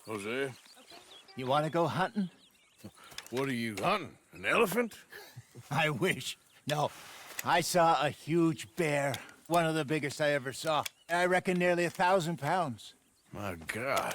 Hosea, You want to go hunting? what are you hunting? An elephant? I wish. No, I saw a huge bear. One of the biggest I ever saw. I reckon nearly 1,000 pounds. My God.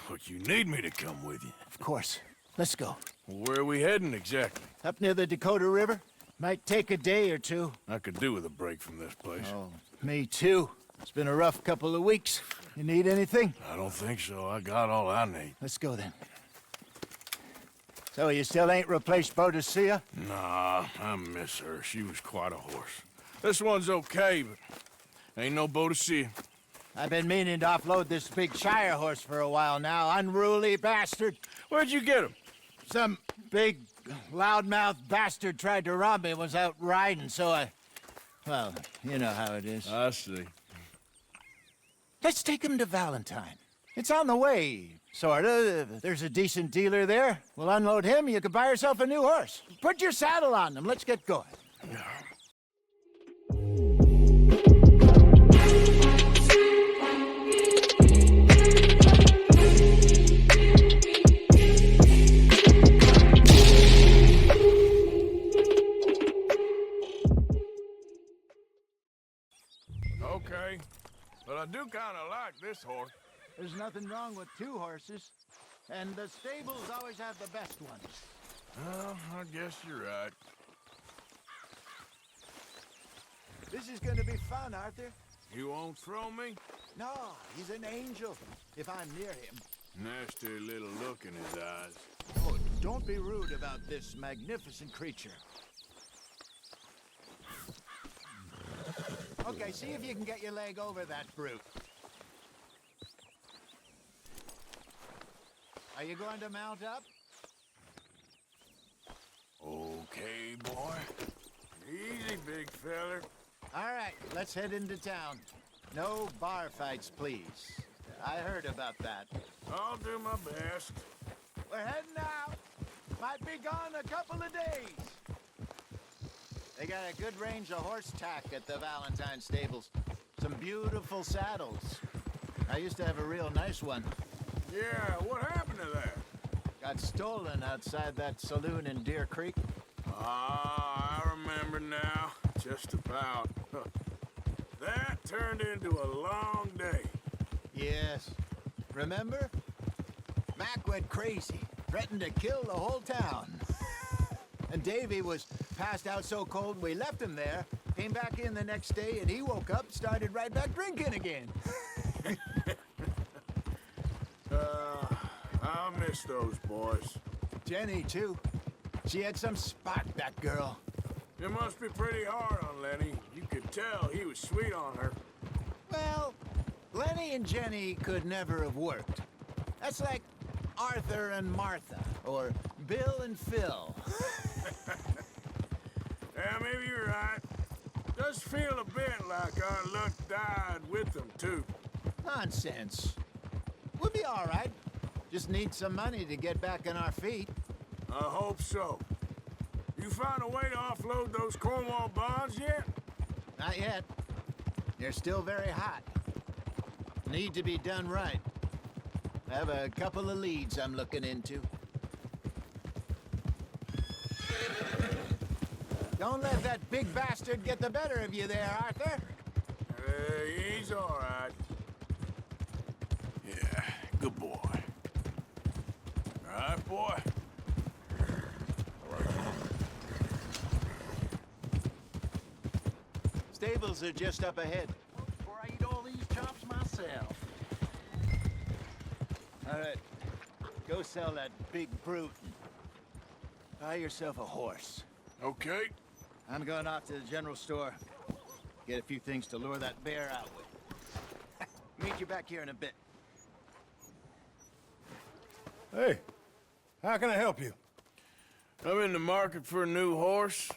But you need me to come with you. Of course. Let's go. Where are we heading exactly? Up near the Dakota River. Might take a day or two. I could do with a break from this place. Oh, me too. It's been a rough couple of weeks. You need anything? I don't think so. I got all I need. Let's go then. So you still ain't replaced Hosea? Nah, I miss her. She was quite a horse. This one's okay, but ain't no Hosea. I've been meaning to offload this big Shire horse for a while now. Unruly bastard. Where'd you get him? Some big, loudmouth bastard tried to rob me and was out riding, so I... Well, you know how it is. I see. Let's take him to Valentine. It's on the way, sorta. There's a decent dealer there. We'll unload him, you can buy yourself a new horse. Put your saddle on him, let's get going. Okay, but I do kind of like this horse. There's nothing wrong with two horses, and the stables always have the best ones. Well, I guess you're right. This is gonna be fun, Arthur. You won't throw me? No, he's an angel, if I'm near him. Nasty little look in his eyes. Oh, don't be rude about this magnificent creature. Okay, see if you can get your leg over that brute. Are you going to mount up? Okay, boy. Easy, big feller. All right, let's head into town. No bar fights, please. I heard about that. I'll do my best. We're heading out. Might be gone a couple of days. They got a good range of horse tack at the Valentine stables. Some beautiful saddles. I used to have a real nice one. Yeah, what happened to that? Got stolen outside that saloon in Deer Creek. Ah, I remember now. Just about. That turned into a long day. Yes. Remember? Mac went crazy, threatened to kill the whole town. And Davy was passed out so cold we left him there, came back in the next day, and he woke up, started right back drinking again. I miss those boys. Jenny, too. She had some spark, that girl. It must be pretty hard on Lenny. You could tell he was sweet on her. Well, Lenny and Jenny could never have worked. That's like Arthur and Martha, or Bill and Phil. Yeah, maybe you're right. Does feel a bit like our luck died with them, too. Nonsense. We'll be all right. Just need some money to get back on our feet. I hope so. You found a way to offload those Cornwall bonds yet? Not yet. They're still very hot. Need to be done right. I have a couple of leads I'm looking into. Don't let that big bastard get the better of you there, Arthur. He's all right. Yeah, good boy. All right, boy. Stables are just up ahead. Before I eat all these chops myself. All right, go sell that big brute. Buy yourself a horse. Okay. I'm going off to the general store. Get a few things to lure that bear out with. Meet you back here in a bit. Hey, how can I help you? I'm in the market for a new horse.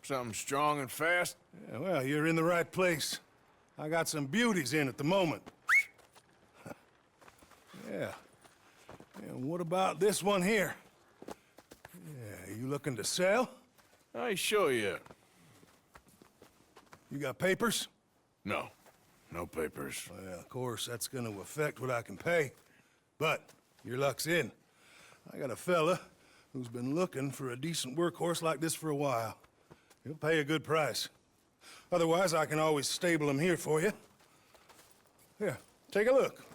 Something strong and fast. Yeah, well, you're in the right place. I got some beauties in at the moment. Yeah. And what about this one here? Yeah, you looking to sell? I ain't sure yet. You got papers? No. No papers. Well, of course, that's gonna affect what I can pay. But Your luck's in. I got a fella who's been looking for a decent workhorse like this for a while. He'll pay a good price. Otherwise, I can always stable him here for you. Here, take a look.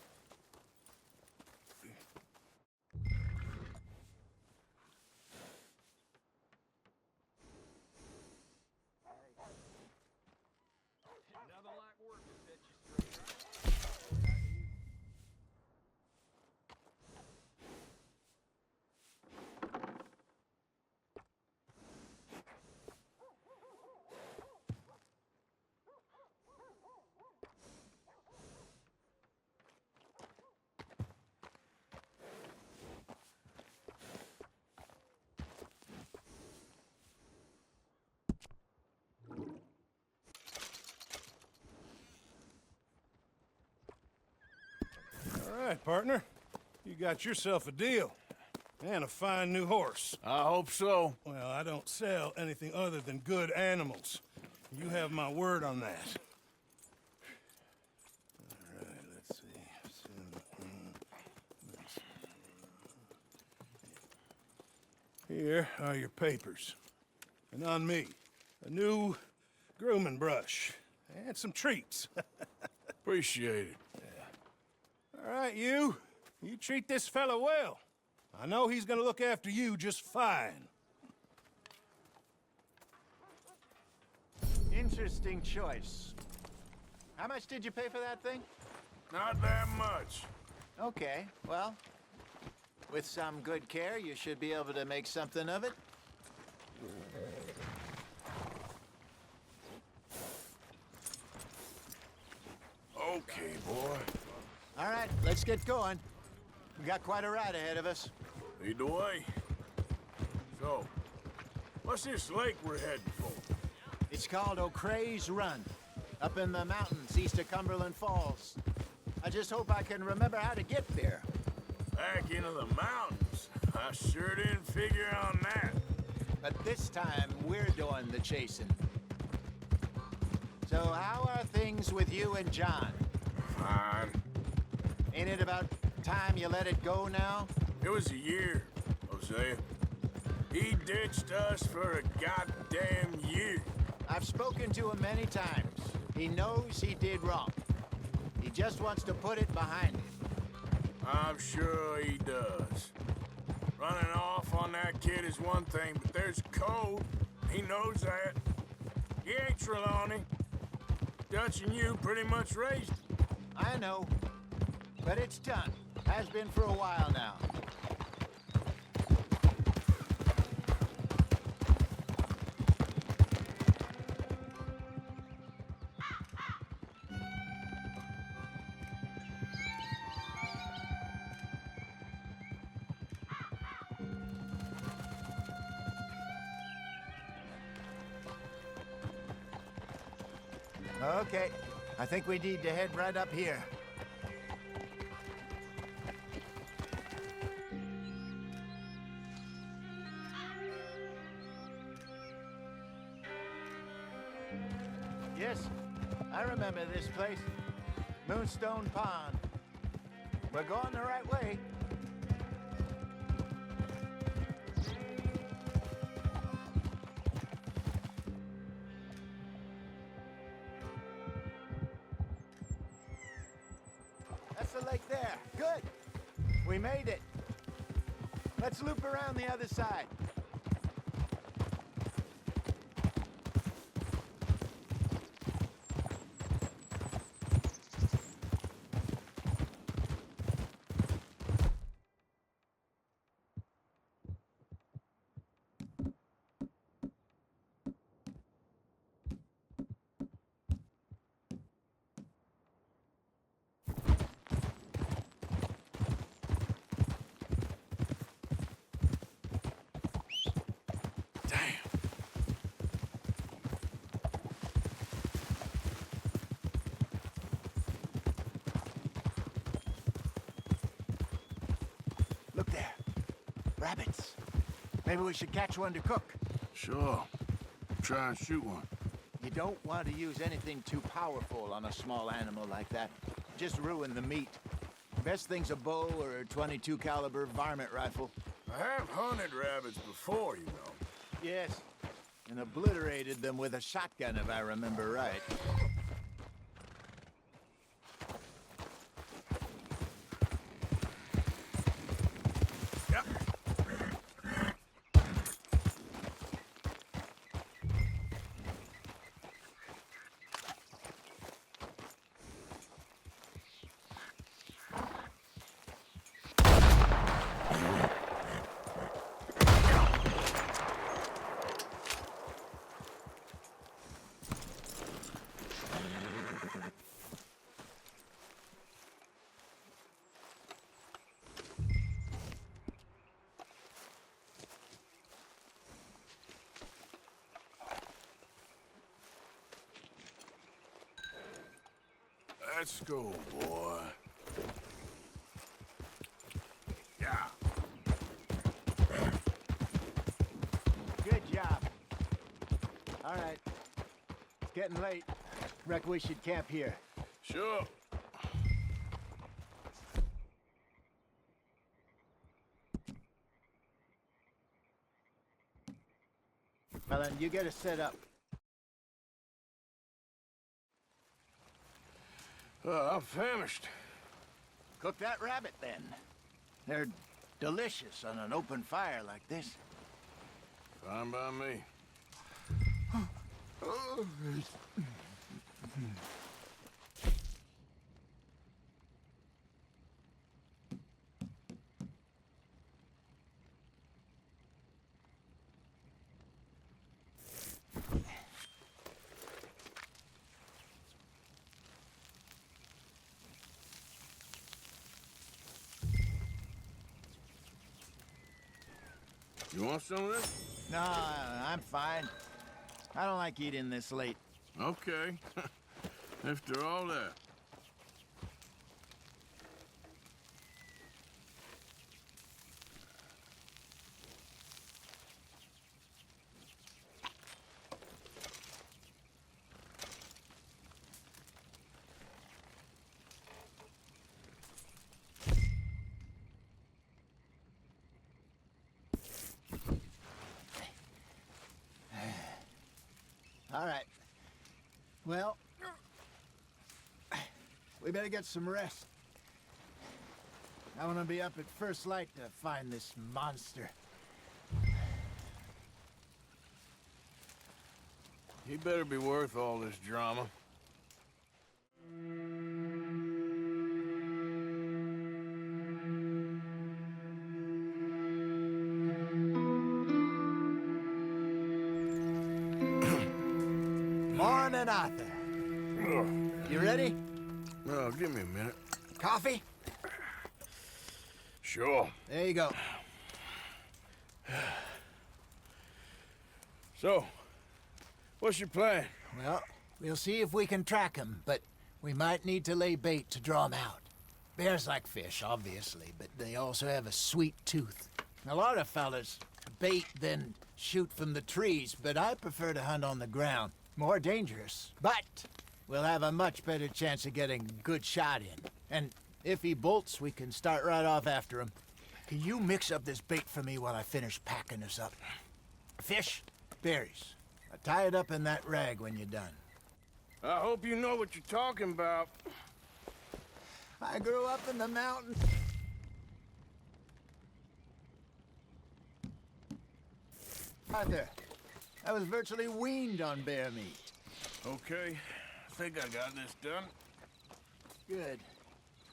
All right, partner. You got yourself a deal. And a fine new horse. I hope so. Well, I don't sell anything other than good animals. You have my word on that. All right, let's see. Here are your papers. And on me, a new grooming brush. And some treats. Appreciate it. All right, you treat this fella well. I know he's gonna look after you just fine. Interesting choice. How much did you pay for that thing? Not that much. Okay, well, with some good care, you should be able to make something of it. Okay, boy. All right, let's get going. We got quite a ride ahead of us. Lead the way. So, what's this lake we're heading for? It's called O'Creagh's Run, up in the mountains east of Cumberland Falls. I just hope I can remember how to get there. Back into the mountains. I sure didn't figure on that. But this time, we're doing the chasing. So how are things with you and John? Fine. Ain't it about time you let it go now? It was a year, Hosea. He ditched us for a goddamn year. I've spoken to him many times. He knows he did wrong. He just wants to put it behind him. I'm sure he does. Running off on that kid is one thing, but there's code. He knows that. He ain't Trelawney. Dutch and you pretty much raised him. I know. But it's done. Has been for a while now. Okay, I think we need to head right up here. Yes, I remember this place. Moonstone Pond. We're going the right way. That's the lake there. Good. We made it. Let's loop around the other side. Look there. Rabbits. Maybe we should catch one to cook. Sure. Try and shoot one. You don't want to use anything too powerful on a small animal like that. Just ruin the meat. Best thing's a bow or a 22 caliber varmint rifle. I have hunted rabbits before, you know. Yes. And obliterated them with a shotgun, if I remember right. Yep. Let's go, boy. Yeah. Good job. All right. It's getting late. Reckon we should camp here. Sure. Well, then, you get us set up. I'm famished. Cook that rabbit, then. They're delicious on an open fire like this. Fine by me. You want some of this? No, I'm fine. I don't like eating this late. Okay. After all that. All right. Well, we better get some rest. I want to be up at first light to find this monster. He better be worth all this drama. Morning, Arthur. You ready? Well, give me a minute. Coffee? Sure. There you go. So, what's your plan? Well, we'll see if we can track him, but we might need to lay bait to draw him out. Bears like fish, obviously, but they also have a sweet tooth. A lot of fellas bait, then shoot from the trees, but I prefer to hunt on the ground. More dangerous, but we'll have a much better chance of getting a good shot in. And if he bolts, we can start right off after him. Can you mix up this bait for me while I finish packing this up? Fish, berries. Tie it up in that rag when you're done. I hope you know what you're talking about. I grew up in the mountains. Arthur, I was virtually weaned on bear meat. Okay, I think I got this done. Good.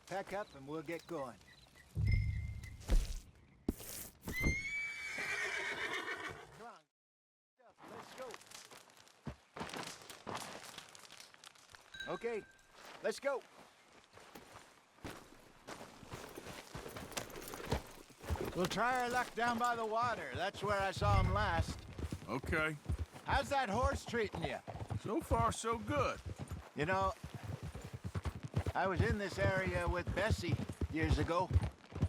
Pack up and we'll get going. Come on. Let's go. Okay, let's go. We'll try our luck down by the water. That's where I saw him last. Okay. How's that horse treating you? So far, so good. You know, I was in this area with Bessie years ago.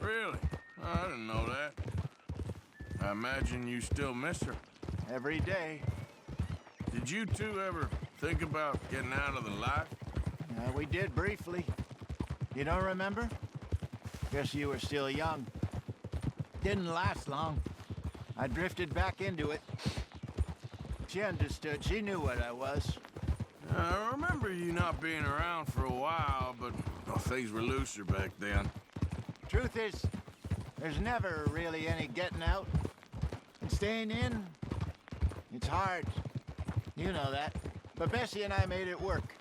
Really? I didn't know that. I imagine you still miss her. Every day. Did you two ever think about getting out of the life? We did briefly. You don't remember? Guess you were still young. Didn't last long. I drifted back into it. She understood. She knew what I was. I remember you not being around for a while, but things were looser back then. Truth is, there's never really any getting out. And staying in, it's hard. You know that. But Bessie and I made it work.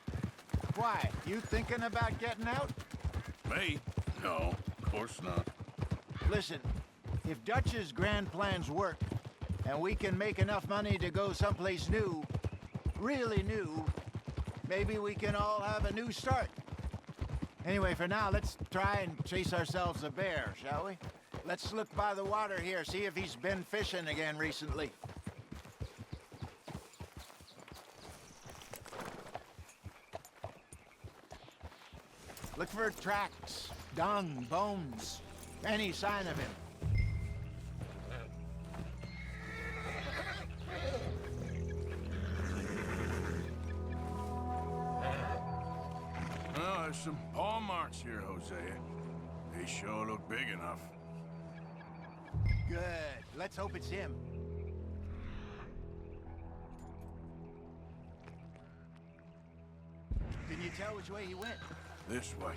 Why? You thinking about getting out? Me? No, of course not. Listen, if Dutch's grand plans work, and we can make enough money to go someplace new, really new, maybe we can all have a new start. Anyway, for now, let's try and chase ourselves a bear, shall we? Let's look by the water here, see if he's been fishing again recently. Look for tracks, dung, bones, any sign of him. Well, there's some paw marks here, Hosea. They sure look big enough. Good. Let's hope it's him. Can you tell which way he went? This way.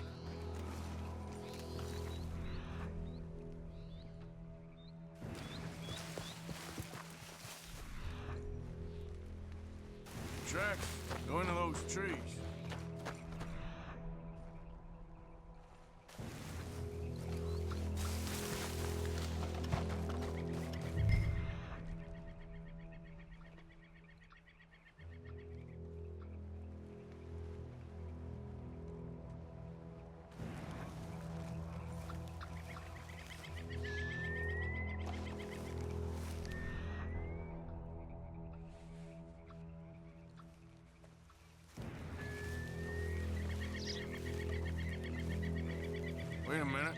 Tracks go into those trees. Wait a minute.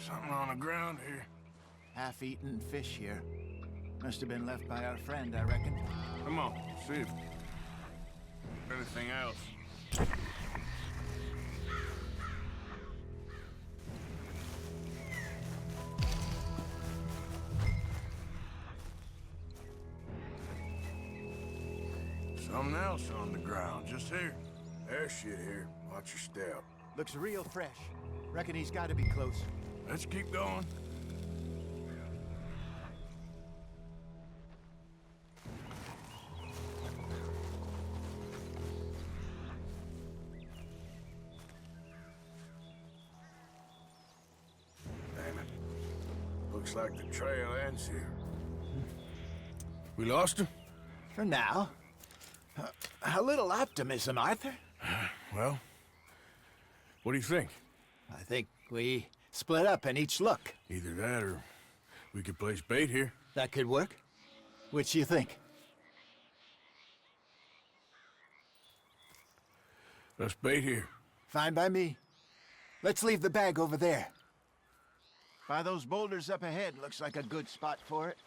Something on the ground here. Half-eaten fish here. Must have been left by our friend, I reckon. Come on, see if anything else. Something else on the ground, just here. There's shit here. Watch your step. Looks real fresh. Reckon he's got to be close. Let's keep going. Damn it. Looks like the trail ends here. We lost him? For now. A little optimism, Arthur. Well, what do you think? I think we split up and each look. Either that or we could place bait here. That could work. Which you think? Let's bait here. Fine by me. Let's leave the bag over there. By those boulders up ahead, looks like a good spot for it.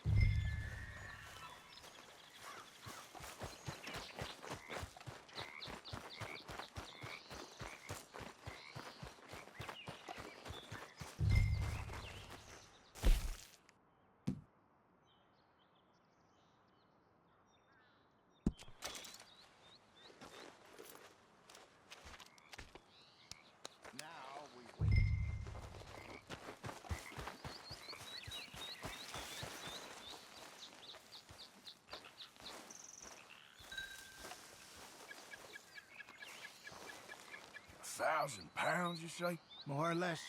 £1,000, you say? More or less.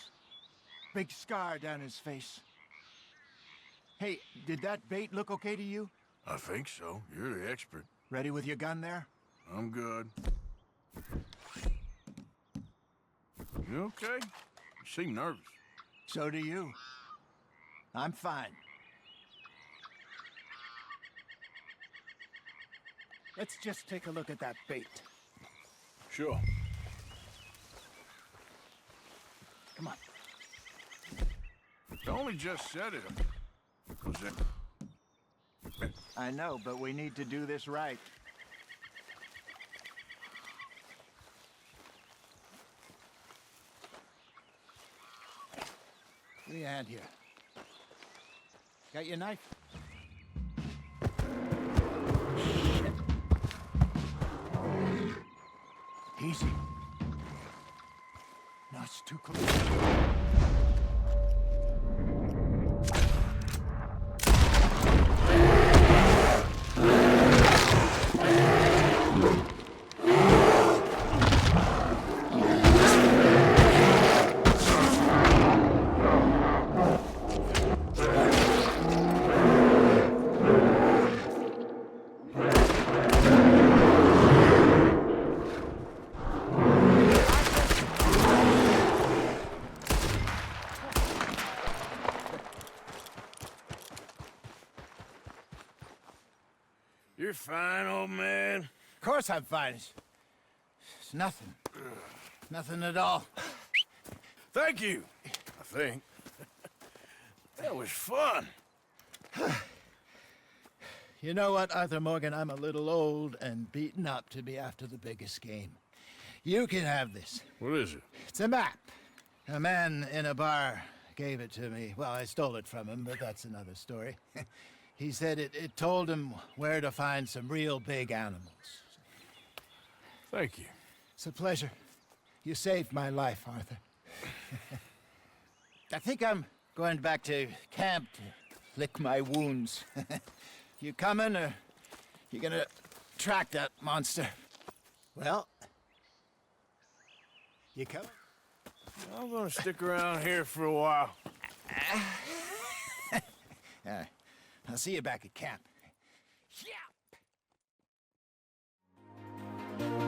Big scar down his face. Hey, did that bait look okay to you? I think so. You're the expert. Ready with your gun there? I'm good. You okay? You seem nervous. So do you. I'm fine. Let's just take a look at that bait. Sure. Come on. You only just said it. Was it? I know, but we need to do this right. Give me a hand here. Got your knife? Shit. Easy. No, it's too close. You're fine, old man. Of course I'm fine. It's nothing. Nothing at all. Thank you, I think. That was fun. You know what, Arthur Morgan? I'm a little old and beaten up to be after the biggest game. You can have this. What is it? It's a map. A man in a bar gave it to me. Well, I stole it from him, but that's another story. He said it told him where to find some real big animals. Thank you. It's a pleasure. You saved my life, Arthur. I think I'm going back to camp to lick my wounds. You coming, or you gonna track that monster? Well, you coming? I'm gonna stick around here for a while. All right. I'll see you back at camp. Yeah.